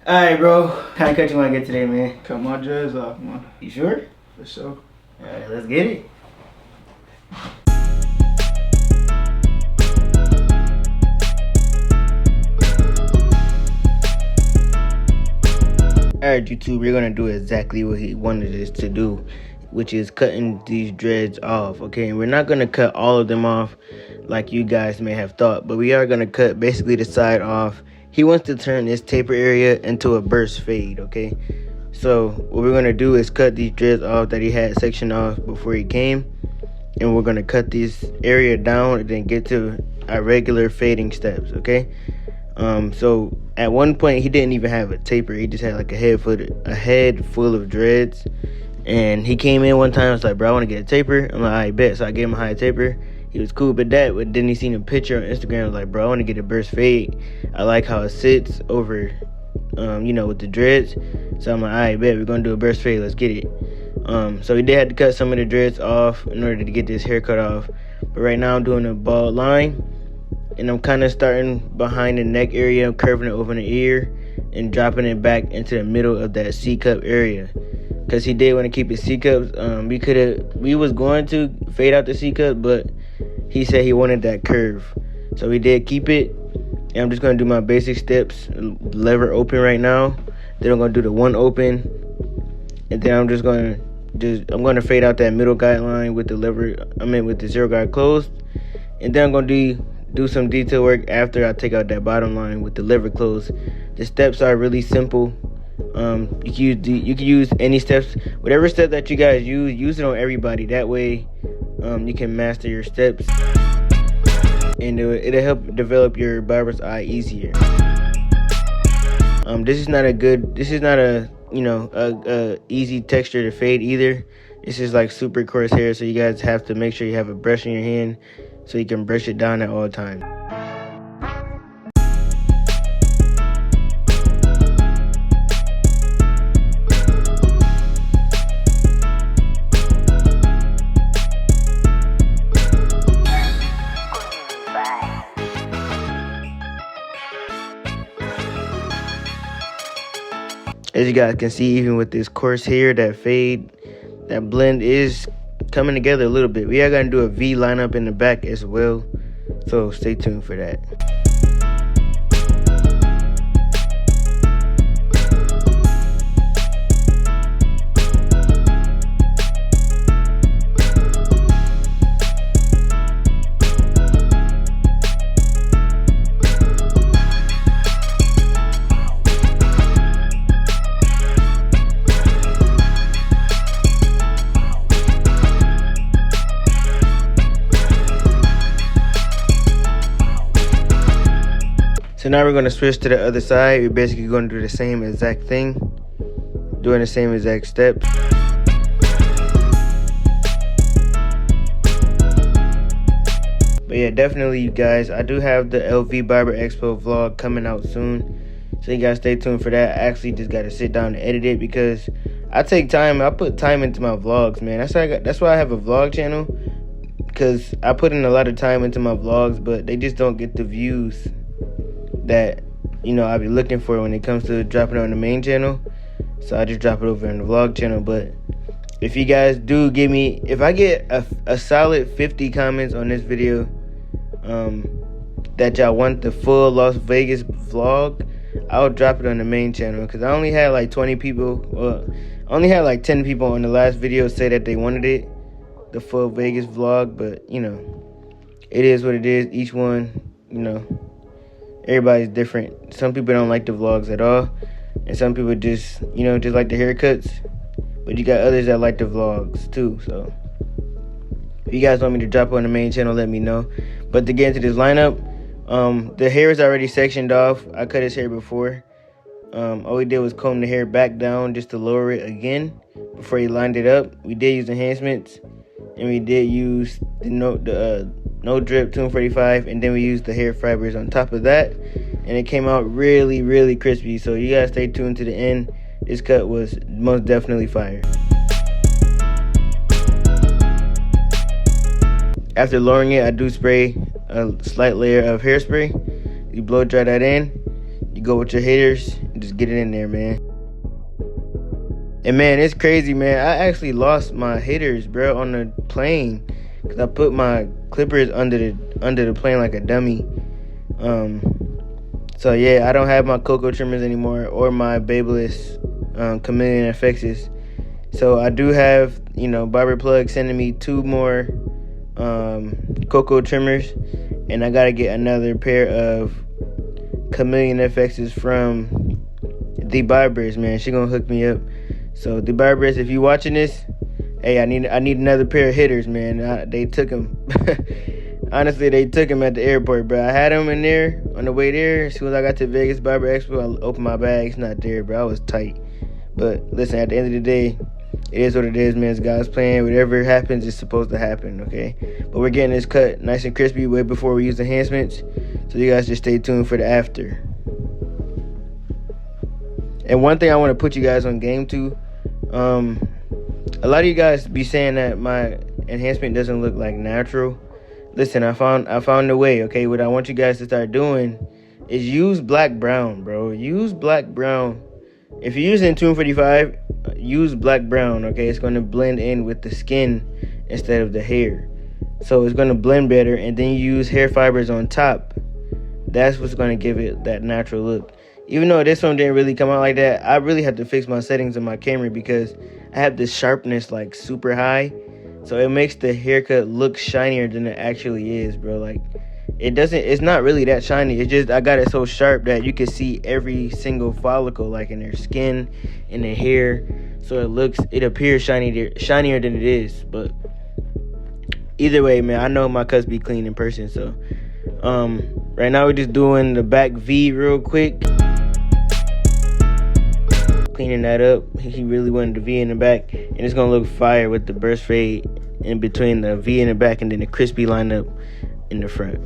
Alright, bro. How cut you want to get today, man? Cut my dreads off, man. You sure? For sure. Alright, let's get it. Alright, YouTube, we're gonna do exactly what he wanted us to do, which is cutting these dreads off, okay? And we're not gonna cut all of them off like you guys may have thought, but we are gonna cut basically the side off. He wants to turn this taper area into a burst fade, okay? So what we're gonna do is cut these dreads off that he had sectioned off before he came, and we're gonna cut this area down and then get to our regular fading steps, okay? So at one point he didn't even have a taper. He just had like a head full of dreads. And he came in one time and was like, bro, I want to get a taper. I'm like, I bet. So I gave him a high taper. He was cool with that, but then he seen a picture on Instagram. I was like, bro, I want to get a burst fade. I like how it sits over, with the dreads. So I'm like, I bet we're going to do a burst fade. Let's get it. So we did have to cut some of the dreads off in order to get this haircut off. But right now I'm doing a bald line. And I'm kind of starting behind the neck area, curving it over the ear, and dropping it back into the middle of that C-cup area. Because he did want to keep his C-cups. We was going to fade out the C-cup, but he said he wanted that curve. So we did keep it. And I'm just going to do my basic steps. Lever open right now. Then I'm going to do the one open. And then I'm going to fade out that middle guideline with with the zero guide closed. And then I'm going to do some detail work after I take out that bottom line with the lever closed. The steps are really simple. You can use any steps, whatever step that you guys use it on everybody. That way, you can master your steps, and it'll help develop your barber's eye easier. This is not a easy texture to fade either. This is like super coarse hair, so you guys have to make sure you have a brush in your hand so you can brush it down at all times. As you guys can see, even with this coarse hair, that fade, that blend is coming together a little bit. We are going to do a V lineup in the back as well, so stay tuned for that. So now we're going to switch to the other side. We're basically going to do the same exact thing, doing the same exact steps. But yeah, definitely, you guys, I do have the LV Barber Expo vlog coming out soon, so you guys stay tuned for that. I actually just got to sit down and edit it because I take time. I put time into my vlogs, man. That's why I have a vlog channel, because I put in a lot of time into my vlogs, but they just don't get the views that I'll be looking for when it comes to dropping it on the main channel. So I just drop it over on the vlog channel. But if you guys do give me, if I get a solid 50 comments on this video that y'all want the full Las Vegas vlog, I'll drop it on the main channel, because I only had like 20 people, I only had like 10 people on the last video say that they wanted it, the full Vegas vlog. But it is what it is. Each one, everybody's different. Some people don't like the vlogs at all, and some people just like the haircuts. But you got others that like the vlogs too. So if you guys want me to drop it on the main channel, let me know. But to get into this lineup, the hair is already sectioned off. I cut his hair before. All we did was comb the hair back down just to lower it again before he lined it up. We did use enhancements, and we did use the no drip 245, and then we used the hair fibers on top of that, and it came out really, really crispy. So you guys stay tuned to the end. This cut was most definitely fire. After lowering it, I do spray a slight layer of hairspray. You blow dry that in. You go with your haters, Just get it in there, man. And man, it's crazy, man. I actually lost my hitters, bro, on the plane, cause I put my clippers under the plane like a dummy. So yeah, I don't have my cocoa trimmers anymore or my Babyliss Chameleon FXs. So I do have, Barber Plug sending me 2 more cocoa trimmers, and I gotta get another pair of Chameleon FXs from the Barbers, man. She gonna hook me up. So the Barbers, if you watching this, hey, I need another pair of hitters, man. They took them. Honestly, they took him at the airport, bro. I had him in there on the way there. As soon as I got to Vegas Barber Expo, I opened my bag. It's not there, bro. I was tight. But listen, at the end of the day, it is what it is, man. It's God's plan. Whatever happens is supposed to happen, okay? But we're getting this cut nice and crispy way before we use enhancements. So you guys just stay tuned for the after. And one thing I want to put you guys on game to, a lot of you guys be saying that my enhancement doesn't look like natural. Listen, I found a way, okay? What I want you guys to start doing is use black brown, bro. Use black brown. If you're using Tune 45, use black brown, okay? It's going to blend in with the skin instead of the hair. So it's going to blend better, and then you use hair fibers on top. That's what's going to give it that natural look. Even though this one didn't really come out like that, I really had to fix my settings on my camera because I have this sharpness like super high. So it makes the haircut look shinier than it actually is, bro. Like, it's not really that shiny. It's just I got it so sharp that you can see every single follicle, like in their skin, in their hair. So it appears shinier than it is. But either way, man, I know my cuts be clean in person. So right now we're just doing the back V real quick. Cleaning that up. He really wanted the V in the back, and it's gonna look fire with the burst fade in between the V in the back and then the crispy lineup in the front.